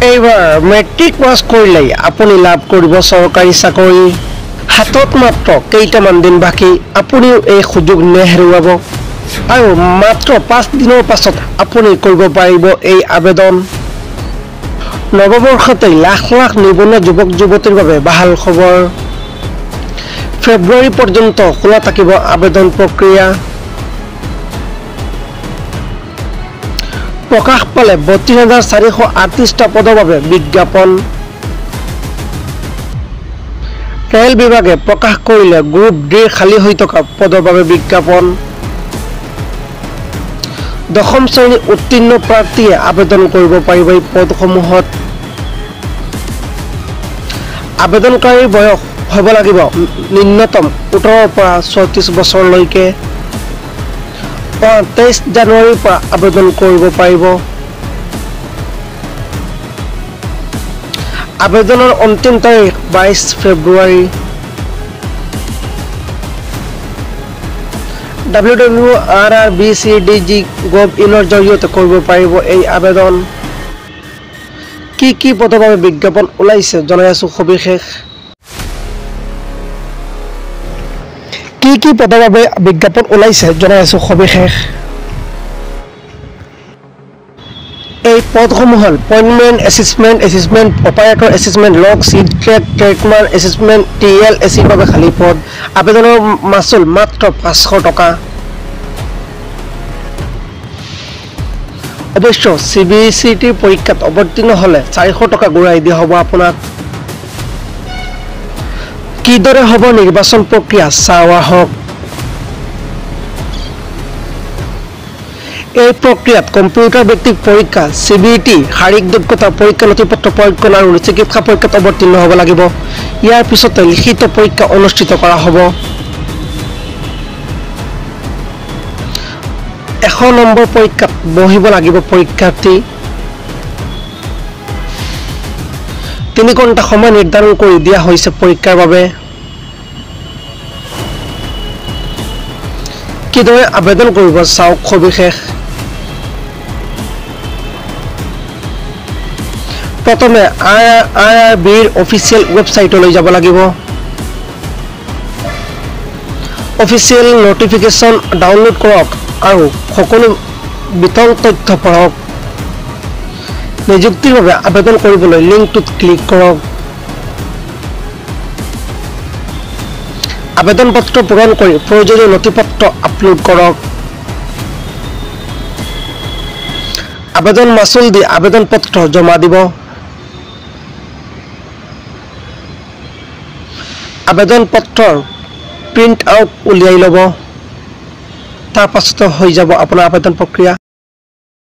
এইবাৰ matric pass কৰিলেই আপুনি লাভ কৰিব চৰকাৰী চাকৰি। হাতত মাত্ৰ কেইটামান দিন বাকী, আপুনিও এই সুযোগ নেহেৰুৱাব আৰু মাত্ৰ 5 দিনৰ পাছত আপুনি কৰিব পাৰিব এই আবেদন। নৱবৰ্ষতেই লাখ লাখ নিবনুৱা যুৱক যুৱতীৰ বাবে ভাল খবৰ। ফেব্ৰুৱাৰী পৰ্যন্ত খোলা থাকিব আবেদন প্ৰক্ৰিয়া। প্ৰকাশ পালে 32,438টা পদৰ বাবে বিজ্ঞাপন। ৰেল বিভাগে প্ৰকাশ কৰিলে গ্ৰুপ ডিৰ খালী হৈ থকা পদৰ বাবে বিজ্ঞাপন। 10ম শ্ৰেণী উত্তীৰ্ণ প্ৰাৰ্থীয়ে আবেদন কৰিব পাৰিব এই পদসমূহত। আবেদনকাৰীৰ বয়স হ'ব লাগিব ন্যূনতম 18ৰ পৰা 34 বছৰলৈকে। 23 জানুৱাৰীৰ পৰা আবেদন কৰিব পাৰিব। আবেদনৰ অন্তিম তাৰিখ 22 ফেব্ৰুৱাৰী। www.rrbcdg.gov.in জৰিয়তে কৰিব পাৰিব এই আবেদন। কি পদৰ বাবে বিজ্ঞাপন ওলাইছে জনাই আছো সবিশেষ। কি পদৰ বাবে বিজ্ঞাপন ওলাইছে জনাই আছো সবিশেষ। এই পদসমূহ হ'ল পইণ্টমেণ্ট এছিষ্টমেণ্ট অপাৰেটৰ এছিষ্টমেণ্ট লগ চিট ট্ৰেডমাৰ্ক এছিষ্টমেণ্ট TLACৰ বাবে খালী পদ। আবেদনৰ মাচুল মাত্ৰ 500 টকা। অৱশ্য CBCT পৰীক্ষাত অৱতীৰ্ণ হ'লে 400 টকা ঘূৰাই দিয়া হ'ব আপোনাক। কিদৰে হ'ব নিৰ্বাচন প্ৰক্ৰিয়া চাওঁ আহক। এই প্ৰক্ৰিয়াত কম্পিউটাৰ ভিত্তিক পৰীক্ষা CBT, শাৰীৰিক দক্ষতাৰ পৰীক্ষা, নথিপত্ৰ পৰীক্ষণ আৰু চিকিৎসা পৰীক্ষাত অৱতীৰ্ণ হ'ব লাগিব। ইয়াৰ পিছতে লিখিত পৰীক্ষা অনুষ্ঠিত কৰা হ'ব। 100 নম্বৰ পৰীক্ষাত বহিব লাগিব পৰীক্ষাৰ্থী। 3 ঘণ্টা সময় নিৰ্ধাৰণ কৰি দিয়া হৈছে পৰীক্ষাৰ বাবে। কিদৰে আবেদন কৰিব চাওক সবিশেষ। প্ৰথমে IRBৰ অফিচিয়েল ৱেবছাইটলৈ যাব লাগিব। অফিচিয়েল নটিফিকেশ্যন ডাউনলোড কৰক আৰু সকলো বিতং তথ্য পঢ়ক। নিযুক্তিৰ বাবে আবেদন কৰিবলৈ লিংকটোত ক্লিক কৰক। আবেদন পত্ৰ পূৰণ কৰি প্ৰয়োজনীয় নথিপত্ৰ আপলোড কৰক। আবেদন মাচুল দি আবেদন পত্ৰ জমা দিব। আবেদন পত্ৰৰ প্ৰিণ্ট আউট উলিয়াই ল'ব। তাৰ পাছত হৈ যাব আপোনাৰ আবেদন প্ৰক্ৰিয়া।